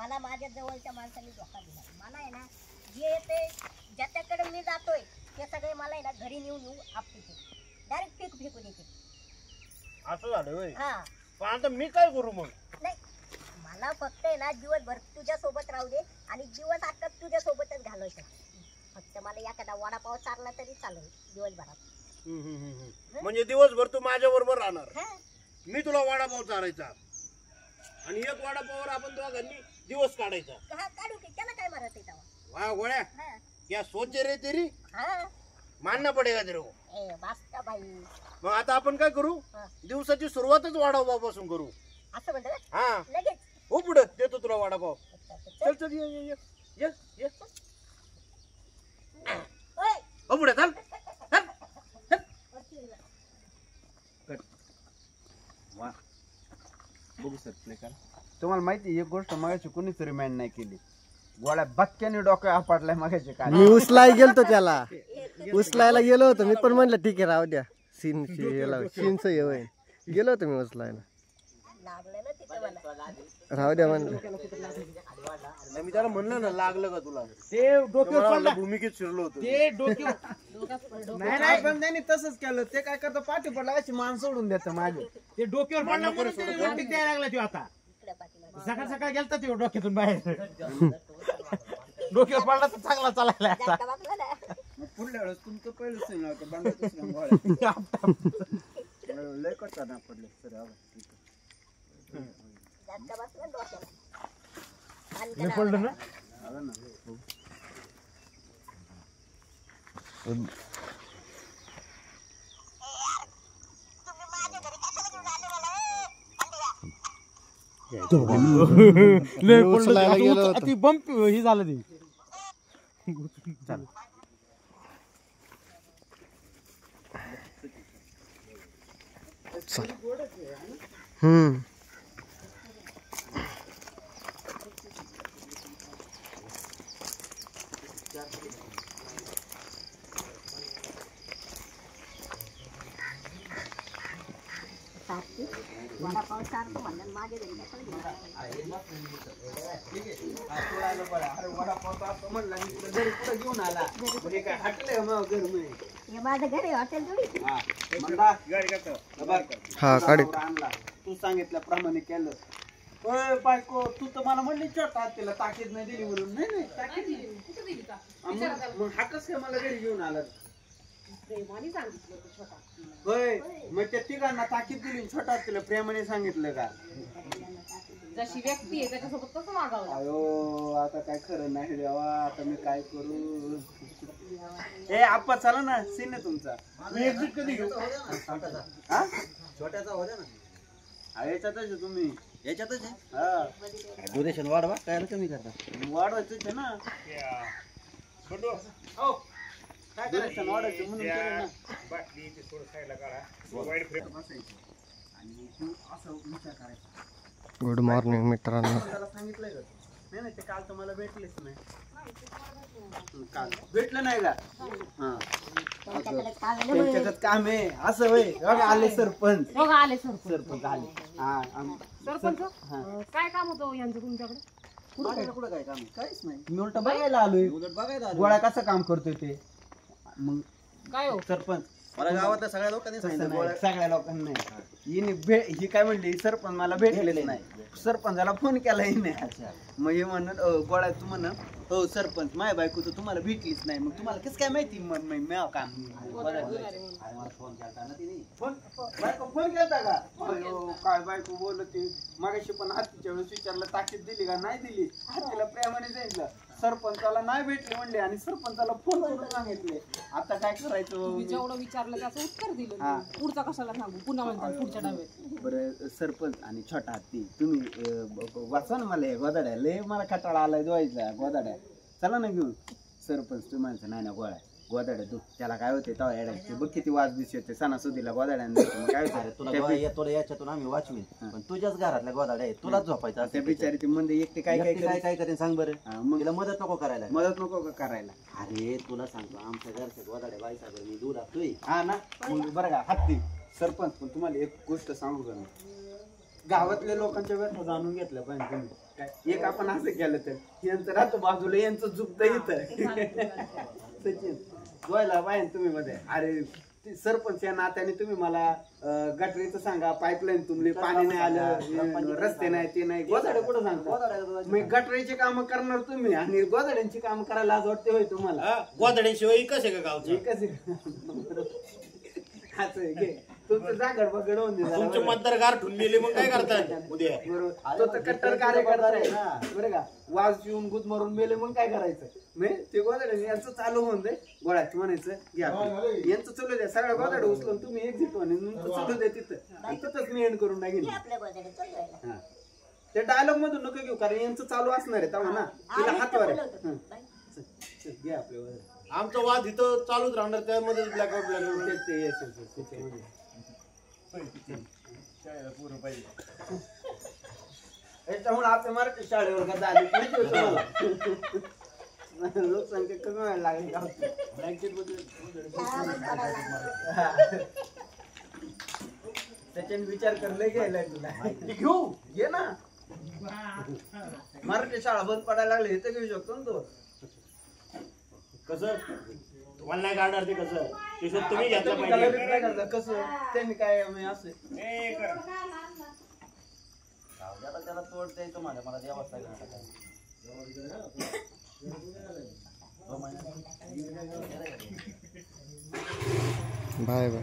मला माझ्या जवळच्या माणसाने धोका दिला. मला आहे ना जे येते ज्याच्याकडे मी जातोय ते सगळे मला आहे ना घरी नेऊन आपटे डायरेक्ट फेकू देते. असं झालं होय. हा पण आता मी काय करू मग? नाही मला फक्त आहे ना दिवसभर तुझ्या सोबत राहू दे आणि दिवस आता तुझ्या सोबतच घालवायचं. फक्त मला एखादा वडापाव चारला तरी चालेल दिवसभरात. म्हणजे दिवसभर तू माझ्या बरोबर राहणार, मी तुला वडापाव चारायचा आणि एक वडापावर आपण दोघांनी दिवस काढायचा. काढू की त्याला काय मारत आहे तेव्हा. वाह गोळ्या क्या सोच रे तेरी, हाँ मानना पडेगा तेरे को. बास्ता भाई. मग आता आपण काय करू, दिवसाची सुरुवातच वडापाव पासून करू. असं म्हणतो हा लगेच हो पुढे देतो तुला वडापाव. चल चल ये ये ये ये हो पुढे चल. बघू सर प्ले करा. तुम्हाला माहिती एक गोष्ट मागायची कोणीच रिमाइंड नाही केली. गोळ्या बक्क्याने डोकं आपटलाय मागायचे काय. मी उचलाय गेलतो त्याला, उचलायला गेलो होतो मी पण म्हणलं ठीक आहे राहू द्या सीनच येऊ गेलो होतो मी उचलायला. राहू द्या म्हणलं. मी त्याला म्हणलं ना लागलं का तुला, ते डोक्यावर भूमिकेत शिरलो होतो ते डोक्यावर नाही नाही पण त्यांनी तसंच केलं. ते काय करतं पाठी पडला अशी मान सोडून देतं मागे. ते डोक्यावर पडला द्यायला लागला तो. आता सकाळ सकाळ गेलता तो डोक्यातून बाहेर. डोक्यावर पडला तर चांगला चालायला आता. पुढल्या वेळेस तुमचं पहिलंच लय करता ना पडले सर. पडलं ना ती बंप ही झालं ती. वडापाव चारतो म्हणलं माझ्या घरी घेऊन आला काय हटले मग घर हे माझं घर आहे हॉटेल थोडी. हा काढ. तू सांगितल्याप्रमाणे केलं. बायको तू तर मला म्हणली छोटा तिला ताकीद नाही दिली म्हणून. नाही नाही ताकीद दिली. मग हाकच काय मला घरी घेऊन आला. होय मग त्या तिघांना ताकीद दिली, छोटा तिला प्रेमाने सांगितलं का. जशी व्यक्ती आहे त्याच्यासोबत कसं वागावं. अयो आता काय खरं नाही देवा. आता मी काय करू. ए आप्पा चला ना सीन आहे तुमचा. मी एक्झिट कधी घेऊ. हा छोट्याचा होता ना याच्यातच तुम्ही याच्यातच आहे. ड्युरेशन वाढवा काय कमी करता. वाढवायचंच आहे ना. काय करायचं वाढायचं म्हणून केलं ना. आणि तू असं विचार करायचा. गुड मॉर्निंग मित्रांनो. त्याला सांगितलंय का. नाही नाही ते काल तर मला भेटलेच नाही. काल भेटलं नाही का. हा त्यांच्याकडे काम आहे असं होय. बघा आले सरपंच. बघा आले सरपंच आले. हा सरपंच काय काम होतं यांचं तुमच्याकडे. कुठं काय काम काहीच नाही. मी उलट बघायला आलोय. गोळ्या कसं काम करतोय ते. मग काय हो सरपंच मला गावातल्या सगळ्या लोकांनी सांगितलं. सगळ्या लोकांनी नाही. ही काय म्हणली सरपंच मला भेटलेले नाही. सरपंचाला फोन केला हिने. मग हे म्हणत गोळ्या तू म्हण हो सरपंच माझ्या बायको तर तुम्हाला भेटलीच नाही. मग तुम्हाला कसं काय माहिती काम. फोन केलता का. काय बायको बोलते मागाशी पण हत्तीच्या वेळेस विचारलं ताकीद दिली का नाही दिली. हत्तीला प्रेमाने सांगितलं सरपंचाला नाही भेटले म्हणले आणि सरपंचाला फोन करून सांगितले. आता काय करायचं. जेवढं विचारलं त्याचं उत्तर दिलं. पुढचा कशाला सांगू पुन्हा म्हणतात पुढच्या डाव्यात. बरं सरपंच आणि छोटा हत्ती तुम्ही वाचा ना मला. गोदाड्या लय मला खटाळा आलाय धुवायचा. गोदाड्या चला ना घेऊन. सरपंच तुम्ही म्हणता नाही ना गोळ्या गोदाड्या तू त्याला काय होते तेव्हा येडायचे बघ किती वाज दिस येते सणासुदीला गोदाड्या. काय तुला याच्यातून आम्ही वाचवी पण तुझ्याच घरातल्या गोदाड्या आहेत तुलाच झोपायचं. त्या बिचारी ती मंदी एकटे काय काय काय काय करेन सांग बरं. मग तिला मदत नको करायला. मदत नको करायला. अरे तुला सांगतो आमच्या घरच्या गोदाड्या बाईसागर मी दूर असतोय. हा ना बरं का हत्ती. सरपंच पण तुम्हाला एक गोष्ट सांगू का. गावातल्या लोकांच्या व्यथा जाणून घेतल्या पाहिजे तुम्ही. एक आपण असं केलं तर यांचं राहतो बाजूला, यांचं झुकतं इथं. सचिन गोयला पाहिजे तुम्ही मध्ये. अरे ते सरपंच या नात्याने तुम्ही मला गटरीचं सांगा, पाईपलाईन तुमली, पाणी नाही आलं, रस्ते नाही, ते नाही, गोदाडे कुठं सांगता. मग गटरीची कामं करणार तुम्ही आणि गोदाड्यांची कामं करायला आज वाटते होय तुम्हाला. गोदड्यांशिवाय कसे का गावचं? एकच असं आहे की तुमचं जागड बगड होऊन दे जरा. तुमचे मतदार गारठून गेले मग काय करतात उद्या? बरोबर, तो तर कट्टर कार्यकर्ता आहे ना, बरं का. वाज पिऊन गुद मारून मेले मग काय करायचं. नाही ते गोदाडे यांचं चालू होऊन दे, गोळ्यात म्हणायचं घ्या यांचं चालू द्या, सगळ्या गोदाडे उचलून तुम्ही एक्झिट चालू द्या तिथं, तिथंच मी एंड करून टाकेन. आपल्या गोदड्या चालू आहे ना. त्या डायलॉग मधून नको घेऊ, कारण यांचं चालू असणार आहे तेव्हा ना. तिला हातवर आहे. हं. चल, घ्या आपल्या गोदाडे. आमचा वाद इथं चालूच राहणार, त्यामध्ये ब्लॅकआउट याच्यामुळे आपल्या मराठी शाळेवर का झाली माहिती होतं मला. लोकसंख्या कमी व्हायला लागली गावची. त्याच्याने विचार करले घ्यायला तुला घेऊ घे ना. मराठी शाळा बंद पडायला लागली हे तर घेऊ शकतो ना तो. कसं तुम्हाला नाही काढणार ते कसं? ते शोध तुम्ही घेतला पाहिजे. कसं त्यांनी काय असं त्याला तोड द्यायचं मला द्यावाच लागेल. Bye bye.